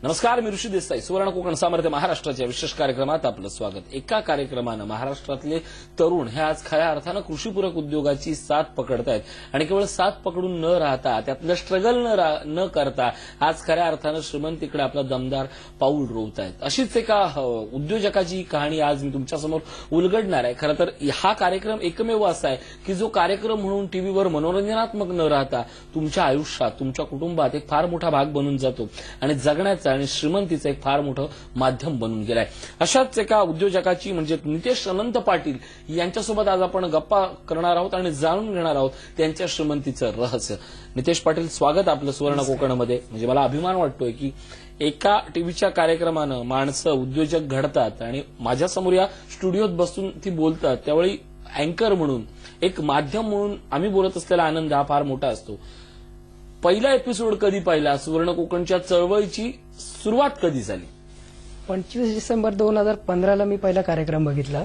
नमस्कार, मी ऋषी देसाई. सुवर्ण कोकण सामर्थ्य महाराष्ट्राच्या विशेष कार्यक्रमात आपलं स्वागत. एका कार्यक्रमानं महाराष्ट्रातले तरुण हे आज खऱ्या अर्थानं कृषीपूरक उद्योगाची साथ पकडतायत आणि केवळ साथ पकडून न राहता त्यातलं स्ट्रगल न करता आज खऱ्या अर्थानं श्रीमंतीकडे आपला दमदार पाऊल रोवतायत. अशीच एका उद्योजकाची कहाणी आज मी तुमच्यासमोर उलगडणार आहे. खरं तर हा कार्यक्रम एकमेव असा आहे की जो कार्यक्रम म्हणून टीव्हीवर मनोरंजनात्मक न राहता तुमच्या आयुष्यात, तुमच्या कुटुंबात एक फार मोठा भाग बनून जातो आणि जगण्याचा आणि श्रीमंतीचं एक फार मोठं माध्यम बनून गेलाय. अशाच एका उद्योजकाची म्हणजे नितेश अनंत पाटील यांच्यासोबत आज आपण गप्पा करणार आहोत आणि जाणून घेणार आहोत त्यांच्या श्रीमंतीचं रहस्य. नितेश पाटील, स्वागत आपलं सुवर्ण कोकणमध्ये. म्हणजे मला अभिमान वाटतोय की एका टीव्हीच्या कार्यक्रमानं माणसं उद्योजक घडतात आणि माझ्यासमोर या स्टुडिओत बसून ती बोलतात, त्यावेळी अँकर म्हणून, एक माध्यम म्हणून आम्ही बोलत असलेला आनंद हा फार मोठा असतो. पहिला एपिसोड कधी पाहिला? सुवर्ण कोकणच्या चळवळीची सुरुवात कधी झाली? 25 डिसेंबर 2015ला मी पहिला कार्यक्रम बघितला.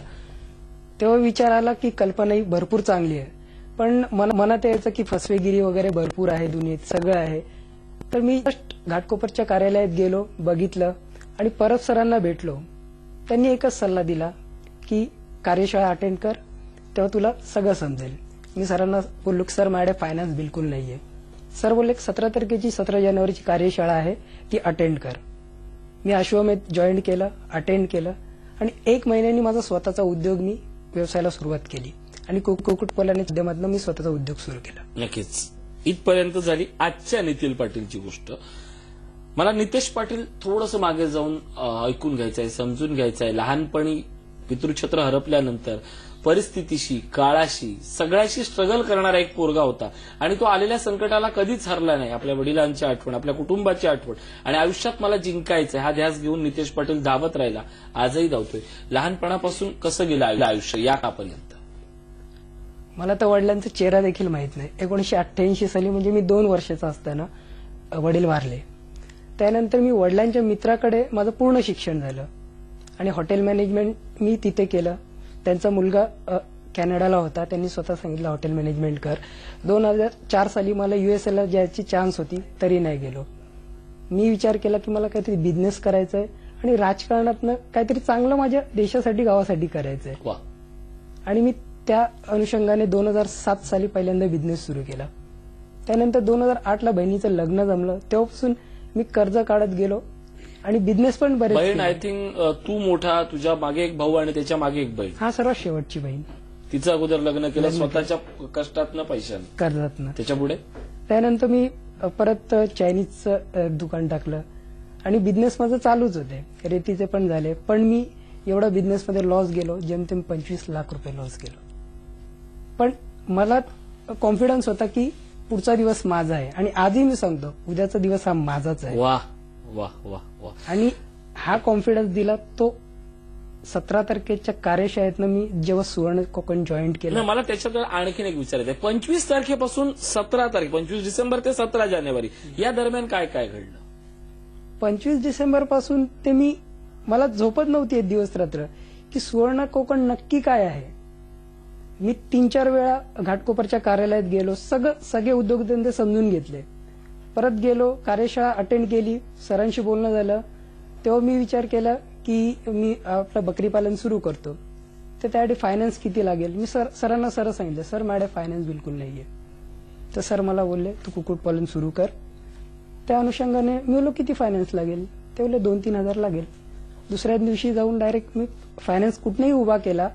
तेव्हा विचार आला की कल्पना ही भरपूर चांगली आहे, पण मनात यायचं की फसवेगिरी वगैरे भरपूर आहे, दुनियेत सगळं आहे. तर मी घाटकोपरच्या कार्यालयात गेलो, बघितलं आणि परब सरांना भेटलो. त्यांनी एकच सल्ला दिला की कार्यशाळा अटेंड कर, तेव्हा तुला सगळं समजेल. मी सरांना बोललो, सर माझ्याकडे फायनान्स बिलकुल नाहीये. सर बोलले 17 तारखेची 17 जानेवारीची कार्यशाळा आहे, ती अटेंड कर. मी अश्वमेध जॉईन केलं, अटेंड केलं आणि 1 महिन्यानी माझा स्वतःचा उद्योग मी व्यवसायाला सुरुवात केली आणि कुक्कुटपालनाच्या माध्यमातून मी स्वतःचा उद्योग सुरू केला. नक्कीच. इथपर्यंत झाली आजच्या नितीन पाटीलची गोष्ट. मला नितेश पाटील थोडंसं मागे जाऊन ऐकून घ्यायचं आहे, समजून घ्यायचं आहे. लहानपणी पितृछत्र हरपल्यानंतर परिस्थितीशी, काळाशी, सगळ्याशी स्ट्रगल करणारा एक पोरगा होता आणि तो आलेल्या संकटाला कधीच हरला नाही. आपल्या वडिलांची आठवण, आपल्या कुटुंबाची आठवण आणि आयुष्यात मला जिंकायचंय हा ध्यास घेऊन नितेश पाटील धावत राहिला, आजही धावतोय. लहानपणापासून कसं गेलं आयुष्य या कापर्यंत? मला तर वडिलांचा चेहरा देखील माहित नाही. 1988 साली म्हणजे मी 2 वर्षाचा असताना वडील वारले. त्यानंतर मी वडिलांच्या मित्राकडे माझं पूर्ण शिक्षण झालं आणि हॉटेल मॅनेजमेंट मी तिथे केलं. त्यांचा मुलगा कॅनडाला होता, त्यांनी स्वतः सांगितलं हॉटेल मॅनेजमेंट कर. 2004 साली मला युएसएला जायची चान्स होती, तरी नाही गेलो. मी विचार केला की मला काहीतरी बिझनेस करायचा आहे आणि राजकारणातनं काहीतरी चांगलं माझ्या देशासाठी, गावासाठी करायचंय. आणि मी त्या अनुषंगाने 2007 साली पहिल्यांदा बिझनेस सुरू केला. त्यानंतर 2008ला बहिणीचं लग्न जमलं. तेव्हापासून मी कर्ज काढत गेलो आणि बिझनेस पण बरेच. बहीण आय थिंक तू मोठा, तुझ्या मागे एक भाऊ आणि त्याच्या मागे एक बहीण. हा, सर्वात शेवटची बहीण. तिचं अगोदर लग्न केलं स्वतःच्या कष्टातनं, पैशानं, कर्जातनं. त्याच्या पुढे त्यानंतर मी परत चायनीजचं दुकान टाकलं आणि बिझनेस माझं चालूच होते. रेतीचे पण झाले, पण मी एवढा बिझनेसमध्ये लॉस गेलो, जेमतेम 25 लाख रुपये लॉस गेलो. पण मला कॉन्फिडन्स होता की पुढचा दिवस माझा आहे आणि आजही मी सांगतो उद्याचा दिवस हा माझाच आहे. वाह वाह वाह वाह. आणि हा कॉन्फिडन्स दिला तो 17 तारखेच्या कार्यशाळेतनं मी जेव्हा सुवर्ण कोकण जॉईन केलं. मला त्याच्यात आणखीन एक विचारायचं आहे. 25 तारखेपासून 17 तारीख, 25 डिसेंबर ते 17 जानेवारी या दरम्यान काय काय घडलं? 25 डिसेंबर पासून ते मला झोपत नव्हती एक दिवस रात्र की सुवर्ण कोकण नक्की काय आहे. मी 3-4 वेळा घाटकोपरच्या कार्यालयात गेलो, सगळे उद्योगधंदे समजून घेतले. परत गेलो, कार्यशाळा अटेंड केली, सरांशी बोलणं झालं. तेव्हा मी विचार केला की मी आपलं बकरी पालन सुरू करतो, तर त्यासाठी फायनान्स किती लागेल. मी सरांना सांगितलं, सर माझ्याकडे फायनान्स बिलकुल नाहीये. तर सर मला बोलले तू कुक्कुटपालन सुरू कर. त्या अनुषंगाने मी बोललो किती फायनान्स लागेल? ते बोलले 2-3 हजार लागेल. दुसऱ्या दिवशी जाऊन डायरेक्ट मी फायनान्स कुठनंही उभा केला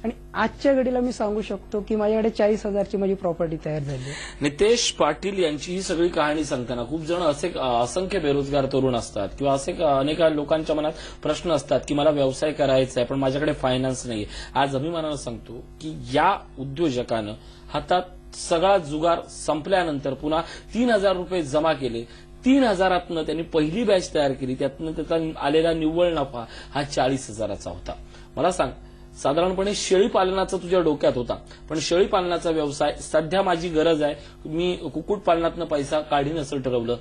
आणि आजच्या घडीला मी सांगू शकतो की माझ्याकडे 40,000ची माझी प्रॉपर्टी तयार झाली. नितेश पाटील यांची ही सगळी कहाणी सांगताना खूप जण असे असंख्य बेरोजगार तरुण असतात किंवा असे अनेक लोकांच्या मनात प्रश्न असतात की मला व्यवसाय करायचा आहे पण माझ्याकडे फायनान्स नाहीये. आज अभिमानानं सांगतो की या उद्योजकानं हातात सगळा जुगार संपल्यानंतर पुन्हा 3,000 रुपये जमा केले. 3,000तनं त्यांनी पहिली बॅच तयार केली. त्यातनं त्याचा आलेला निव्वळ नफा हा 40,000चा होता. मला सांग, साधारणपणे शेळी पालनाचा तुझ्या डोक्यात होता, पण शेळी पालनाचा व्यवसाय सध्या माझी गरज आहे, मी कुक्कुटपालनातनं पैसा काढीन असं ठरवलं.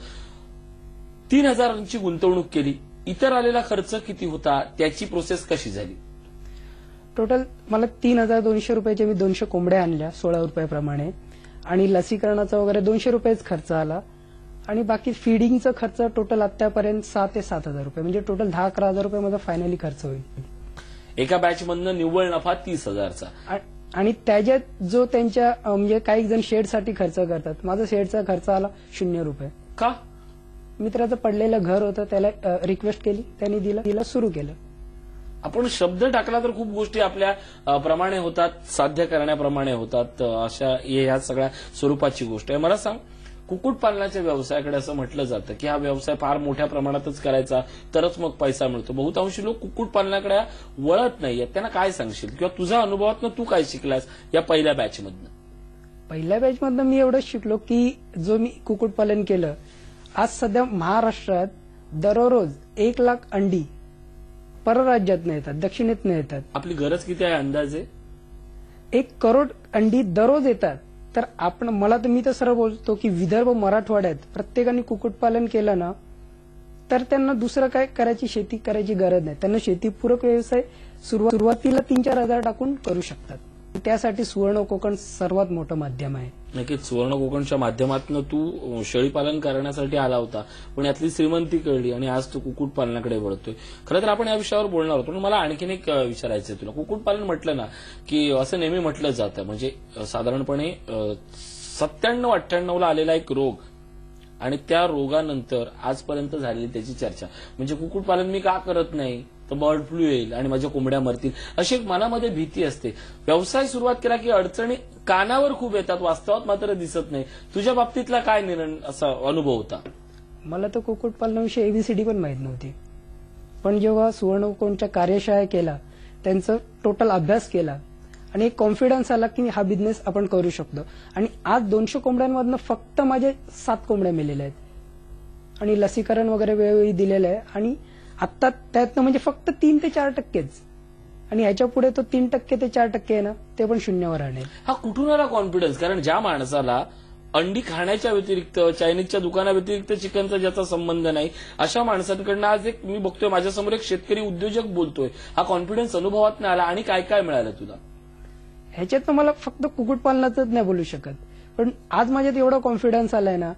3,000ची गुंतवणूक केली. इतर आलेला खर्च किती होता, त्याची प्रोसेस कशी झाली? टोटल मला 3,200 रुपयाच्या मी 200 कोंबड्या आणल्या 16 रुपयाप्रमाणे आणि लसीकरणाचा वगैरे 200 रुपयेच खर्च आला. आणि बाकी फीडिंगचा खर्च टोटल आतापर्यंत 6 ते 7,000 रुपये, म्हणजे टोटल 10-11,000 रुपये माझा फायनली खर्च होईल. एका बॅचमधनं निव्वळ नफा 30,000चा. आणि त्याच्यात जो त्यांच्या म्हणजे काही जण शेडसाठी खर्च करतात, माझा शेडचा खर्च आला 0 रुपये. का? मित्राचं पडलेलं घर होतं, त्याला रिक्वेस्ट केली, त्यांनी दिलं, सुरू केलं. आपण शब्द टाकला तर खूप गोष्टी आपल्या प्रमाणे होतात, साध्य करण्याप्रमाणे होतात. अशा ह्या सगळ्या स्वरूपाची गोष्ट आहे. मला सांग, कुक्कुटपालनाच्या व्यवसायाकडे असं म्हटलं जातं की हा व्यवसाय फार मोठ्या प्रमाणातच करायचा तरच मग पैसा मिळतो. बहुतांशी लोक कुक्कुटपालनाकडे वळत नाहीयेत. त्यांना काय सांगशील, किंवा तुझ्या अनुभवातनं तू काय शिकलास या पहिल्या बॅचमधनं? पहिल्या बॅचमधनं मी एवढंच शिकलो की जो मी कुक्कुटपालन केलं, आज सध्या महाराष्ट्रात दररोज 1 लाख अंडी परराज्यातनं येतात, दक्षिणेतनं येतात. आपली गरज किती आहे अंदाजे? 1 करोड अंडी दररोज येतात. तर मी तर सरळ बोलतो की विदर्भ मराठवाड्यात प्रत्येकाने कुक्कुटपालन केलं ना, तर त्यांना दुसरं काय करायची, शेती करायची गरज नाही. त्यांना शेतीपूरक व्यवसाय सुरुवातीला 3-4 हजार टाकून करू शकतात. त्यासाठी सुवर्ण कोकण सर्वात मोठं माध्यम आहे. नक्कीच. सुवर्ण कोकणच्या माध्यमातून तू शेळीपालन करण्यासाठी आला होता, पण यातली श्रीमंती कळली आणि आज तू कुक्कुटपालनाकडे वळतोय. खरं तर आपण या विषयावर बोलणार होतो, पण मला आणखीन एक विचारायचंय तुला. कुक्कुटपालन म्हटलं ना की असं नेहमी म्हटलं जातं, म्हणजे साधारणपणे 97-98ला आलेला एक रोग आणि त्या रोगानंतर आजपर्यंत झालेली त्याची चर्चा, म्हणजे कुक्कुटपालन मी का करत नाही, तर बर्ड फ्लू येईल आणि माझ्या कोंबड्या मरतील, अशी एक मनामध्ये भीती असते. व्यवसाय सुरुवात केला की अडचणी कानावर खूप येतात, वास्तवात मात्र दिसत नाही. तुझ्या बाबतीतला काय असा अनुभव होता? मला तर कुक्कुटपालनाविषयी ABCD पण माहित नव्हती, पण जेव्हा सुवर्ण कोकणच्या कार्यशाळा केला, त्यांचा टोटल अभ्यास केला आणि एक कॉन्फिडन्स आला की हा बिझनेस आपण करू शकतो. आणि आज 200 कोंबड्यांमधनं फक्त माझे 7 कोंबड्या मेलेल्या आहेत आणि लसीकरण वगैरे वेळोवेळी दिलेलं आहे. आणि आता त्यातनं म्हणजे फक्त 3 ते 4% आणि ह्याच्या पुढे तो 3% ते 4% आहे ना, ते पण शून्यावर आणेल. हा कुठून आला कॉन्फिडन्स? कारण ज्या माणसाला अंडी खाण्याच्या व्यतिरिक्त, चायनीजच्या दुकानाव्यतिरिक्त चिकनचा ज्याचा संबंध नाही, अशा माणसांकडनं आज एक मी बघतोय, माझ्यासमोर एक शेतकरी उद्योजक बोलतोय. हा कॉन्फिडन्स अनुभवात नाही आला. आणि काय काय मिळालं तुला? ह्याच्यात मला फक्त कुक्कुटपालनाचंच नाही बोलू शकत, पण आज माझ्यात एवढा कॉन्फिडन्स आलाय ना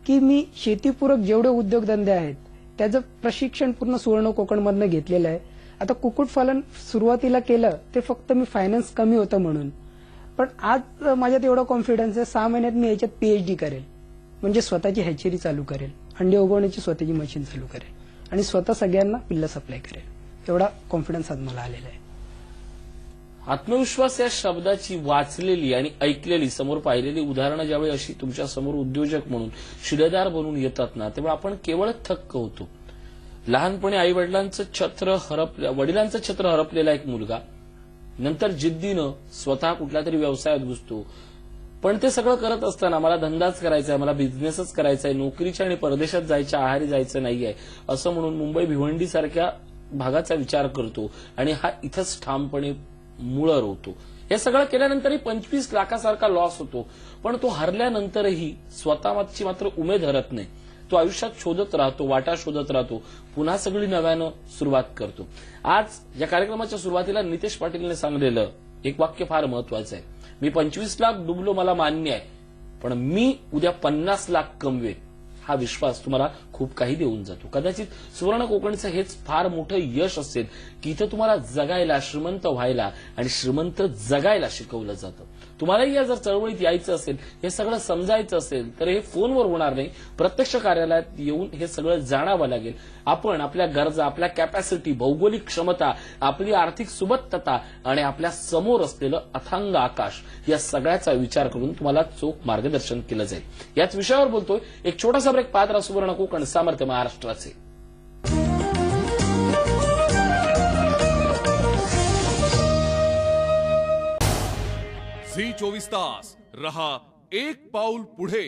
की मी शेतीपूरक जेवढे उद्योगधंदे आहेत त्याचं प्रशिक्षण पूर्ण सुवर्ण कोकणमधनं घेतलेलं आहे. आता कुक्कुटपालन सुरुवातीला केलं ते फक्त मी फायनान्स कमी होतं म्हणून, पण आज माझ्यात एवढा कॉन्फिडन्स आहे, 6 महिन्यात मी याच्यात PhD करेल, म्हणजे स्वतःची हॅचरी चालू करेल, अंडे उगवण्याची स्वतःची मशीन चालू करेल आणि स्वतः सगळ्यांना पिल्लं सप्लाय करेल. एवढा कॉन्फिडन्स आज मला आलेला आहे. आत्मविश्वास या शब्दाची वाचलेली आणि ऐकलेली, समोर पाहिलेली उदाहरणं ज्यावेळी अशी तुमच्या समोर उद्योजक म्हणून, शिलेदार बनून येतात ना, तेव्हा आपण केवळ थक्क होतो. लहानपणी आई वडिलांचं छत्र हरपलेला एक मुलगा नंतर जिद्दीनं स्वतः कुठल्या तरी व्यवसायात घुसतो. पण ते सगळं करत असताना मला धंदाच करायचा आहे, मला बिझनेसच करायचा आहे, नोकरीच्या आणि परदेशात जायच्या आहारी जायचं नाहीये असं म्हणून मुंबई भिवंडी सारख्या भागाचा विचार करतो आणि हा इथंच ठामपणे मुळं रोवतो. हे सगळं केल्यानंतरही 25 लाखासारखा लॉस होतो, पण तो हरल्यानंतरही स्वतःची मात्र उमेद हरत नाही. तो आयुष्यात शोधत राहतो, वाटा शोधत राहतो, पुन्हा सगळी नव्यानं सुरुवात करतो. आज या कार्यक्रमाच्या सुरुवातीला नितेश पाटीलने सांगलेलं एक वाक्य फार महत्वाचं आहे. मी 25 लाख डुबलो मला मान्य आहे, पण मी उद्या 50 लाख कमवेन. हा विश्वास तुम्हाला खूप काही देऊन जातो. कदाचित सुवर्ण कोकणचं हेच फार मोठं यश असेल की इथं तुम्हाला जगायला, श्रीमंत व्हायला आणि श्रीमंत जगायला शिकवलं जातं. तुम्हालाही या जर चळवळीत यायचं असेल, हे सगळं समजायचं असेल, तर हे फोनवर होणार नाही, प्रत्यक्ष कार्यालयात येऊन हे सगळं जाणावं लागेल. आपण आपल्या गरजा, आपल्या कॅपॅसिटी, भौगोलिक क्षमता, आपली आर्थिक सुबत्तता आणि आपल्या समोर असलेलं अथांग आकाश या सगळ्याचा विचार करून तुम्हाला चोख मार्गदर्शन केलं जाईल. याच विषयावर बोलतोय. एक छोटासा ब्रेक पाहत राहा. सुवर्ण कोकण, सामर्थ्य महाराष्ट्राचे. झी 24 तास रहा एक पाऊल पुढे.